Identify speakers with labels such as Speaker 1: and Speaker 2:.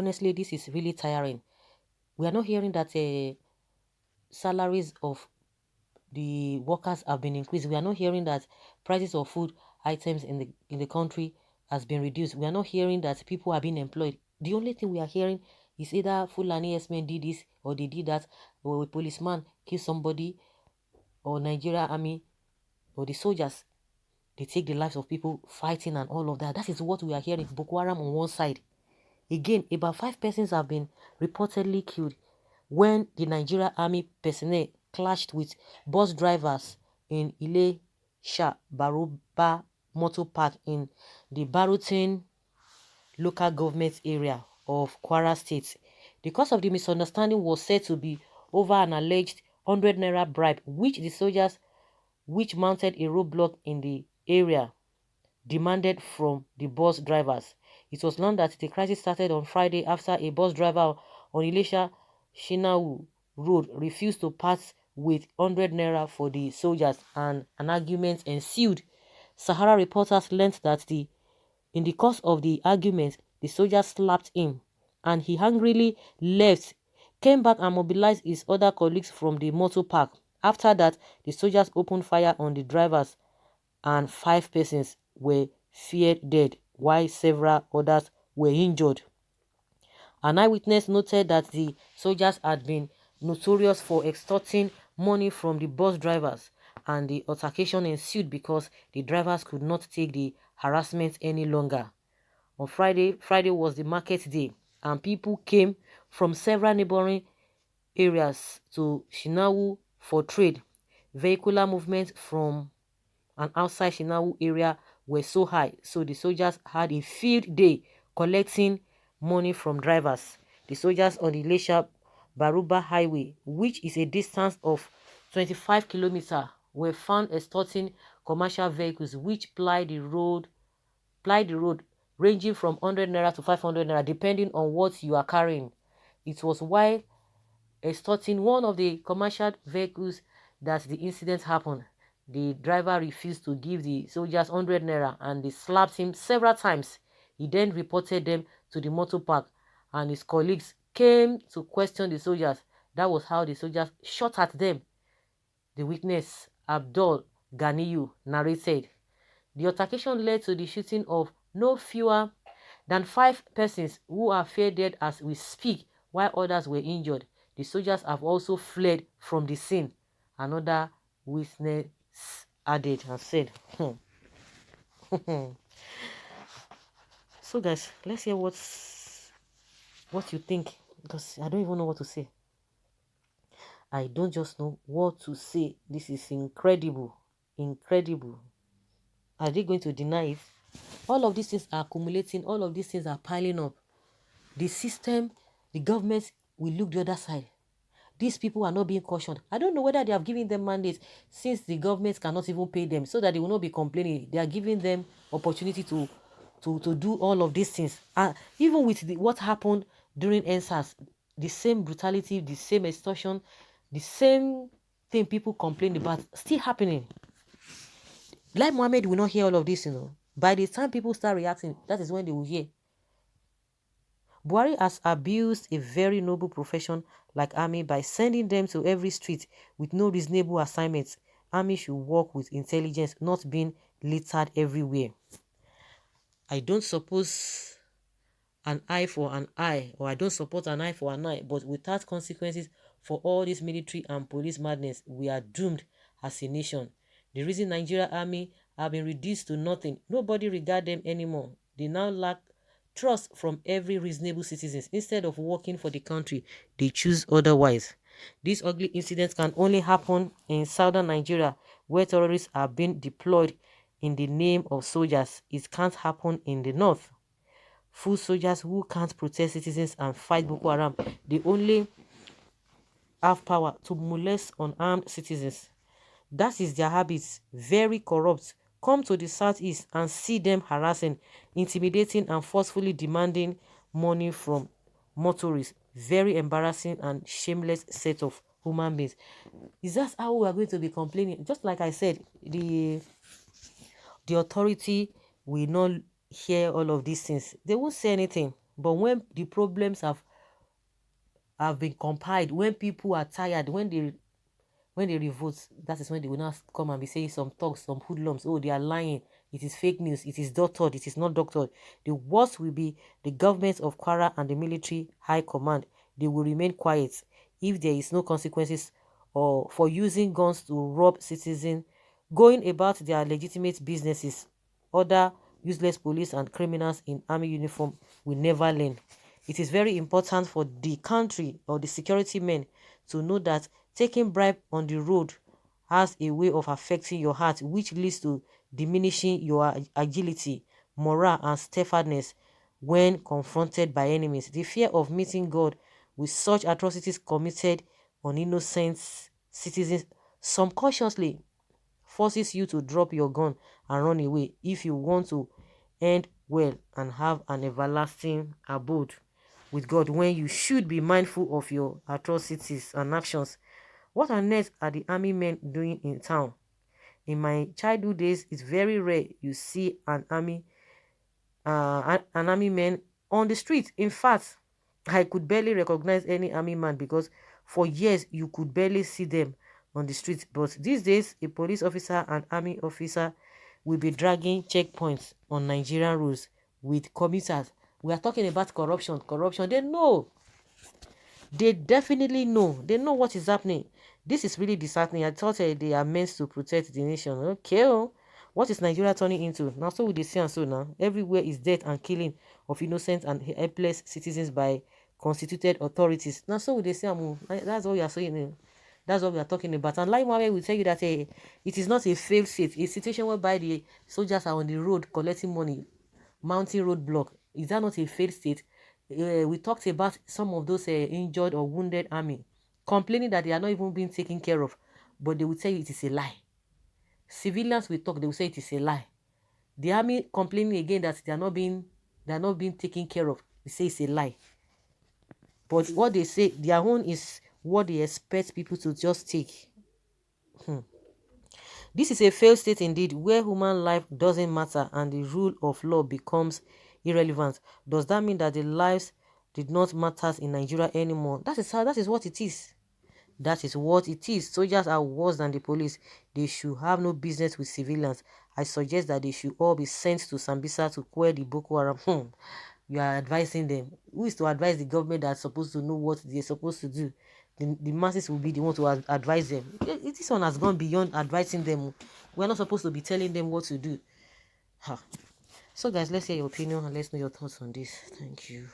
Speaker 1: honestly, this is really tiring. We are not hearing that salaries of the workers have been increased. We are not hearing that prices of food items in the country has been reduced. We are not hearing that people are being employed. The only thing we are hearing is either Fulani S-men did this or they did that, or a policeman killed somebody, or Nigeria army or the soldiers, they take the lives of people fighting and all of that. That is what we are hearing. Boko Haram on one side. Again, about 5 persons have been reportedly killed when the Nigeria army personnel clashed with bus drivers in Ilesha Baruba Motor Park in the Barutin local government area of Kwara State. The cause of the misunderstanding was said to be over an alleged 100 naira bribe, which the soldiers, which mounted a roadblock in the area, demanded from the bus drivers. It was learned that the crisis started on Friday after a bus driver on Ilesha Shinau Road refused to pass with 100 naira for the soldiers, and an argument ensued. Sahara reporters learned that in the course of the argument, the soldier slapped him and he angrily left, came back and mobilized his other colleagues from the motor park. After that, the soldiers opened fire on the drivers and 5 persons were feared dead while several others were injured. An eyewitness noted that the soldiers had been notorious for extorting money from the bus drivers, and the altercation ensued because the drivers could not take the harassment any longer. On Friday was the market day, and people came from several neighboring areas to Shinawu for trade. Vehicular movement from and outside Shinawu area were so high, so the soldiers had a field day collecting money from drivers. The soldiers on the Lesha Baruba Highway, which is a distance of 25 kilometers, were found extorting commercial vehicles which ply the road ranging from 100 naira to 500 naira depending on what you are carrying. It was while extorting one of the commercial vehicles that the incident happened. The driver refused to give the soldiers 100 naira and they slapped him several times. He then reported them to the motor park and his colleagues came to question the soldiers. That was how the soldiers shot at them. The witness, Abdul Ganiyu, narrated. The altercation led to the shooting of no fewer than 5 persons who are feared dead as we speak, while others were injured. The soldiers have also fled from the scene. Another witness added and said, So guys, let's hear what you think, because I don't even know what to say. I don't just know what to say. This is incredible. Incredible. Are they going to deny it? All of these things are accumulating. All of these things are piling up. The system, the government will look the other side. These people are not being cautioned. I don't know whether they have given them mandates, since the government cannot even pay them, so that they will not be complaining. They are giving them opportunity to do all of these things. Even with what happened during NSAS, the same brutality, the same extortion, the same thing people complained about still happening. Like Mohammed will not hear all of this. By the time people start reacting, that is when they will hear. Buhari has abused a very noble profession like army by sending them to every street with no reasonable assignments. Army should work with intelligence, not being littered everywhere. I don't suppose an eye for an eye, or I don't support an eye for an eye, but without consequences for all this military and police madness, we are doomed as a nation. The reason Nigeria army have been reduced to nothing, nobody regard them anymore. They now lack trust from every reasonable citizens. Instead of working for the country, they choose otherwise. These ugly incidents can only happen in southern Nigeria, where terrorists are being deployed in the name of soldiers. It can't happen in the north. Full soldiers who can't protect citizens and fight Boko Haram, they only have power to molest unarmed citizens. That is their habits, very corrupt. Come to the southeast and see them harassing, intimidating and forcefully demanding money from motorists. Very embarrassing and shameless set of human beings. Is that how we are going to be complaining? Just like I said, the authority will not hear all of these things. They won't say anything. But when the problems have been compiled, when people are tired, when they revolt, that is when they will now come and be saying some talks, some hoodlums, oh, they are lying, it is fake news, it is doctored, it is not doctored. The worst will be the government of Kwara and the military high command. They will remain quiet if there is no consequences or for using guns to rob citizens, going about their legitimate businesses. Other useless police and criminals in army uniform will never learn. It is very important for the country or the security men to know that taking bribe on the road has a way of affecting your heart, which leads to diminishing your agility, morale, and steadfastness when confronted by enemies. The fear of meeting God with such atrocities committed on innocent citizens subconsciously forces you to drop your gun and run away if you want to end well and have an everlasting abode with God, when you should be mindful of your atrocities and actions. What on earth are the army men doing in town? In my childhood days, it's very rare you see an army man on the street. In fact, I could barely recognize any army man because for years you could barely see them on the street. But these days, a police officer and army officer will be dragging checkpoints on Nigerian roads with commuters. We are talking about corruption. Corruption. They know. They definitely know. They know what is happening. This is really disheartening. I thought they are meant to protect the nation. Okay, oh. What is Nigeria turning into? Now, so we dey see and so now. Everywhere is death and killing of innocent and helpless citizens by constituted authorities. Now, so we dey see am. That's what we are saying. That's what we are talking about. And like Mohammed will tell you that it is not a failed state. A situation whereby the soldiers are on the road collecting money, mounting roadblock. Is that not a failed state? We talked about some of those injured or wounded army complaining that they are not even being taken care of, but they will tell you it is a lie. Civilians will talk, they will say it is a lie. The army complaining again that they are not being taken care of, they say it's a lie. But what they say, their own is what they expect people to just take. This is a failed state indeed, where human life doesn't matter and the rule of law becomes irrelevant. Does that mean that the lives did not matter in Nigeria anymore? That is what it is. That is what it is. Soldiers are worse than the police. They should have no business with civilians. I suggest that they should all be sent to Sambisa to quell the Boko Haram. You are advising them. Who is to advise the government that's supposed to know what they're supposed to do? The masses will be the one to advise them. This one has gone beyond advising them. We're not supposed to be telling them what to do. So guys, let's hear your opinion and let's know your thoughts on this. Thank you.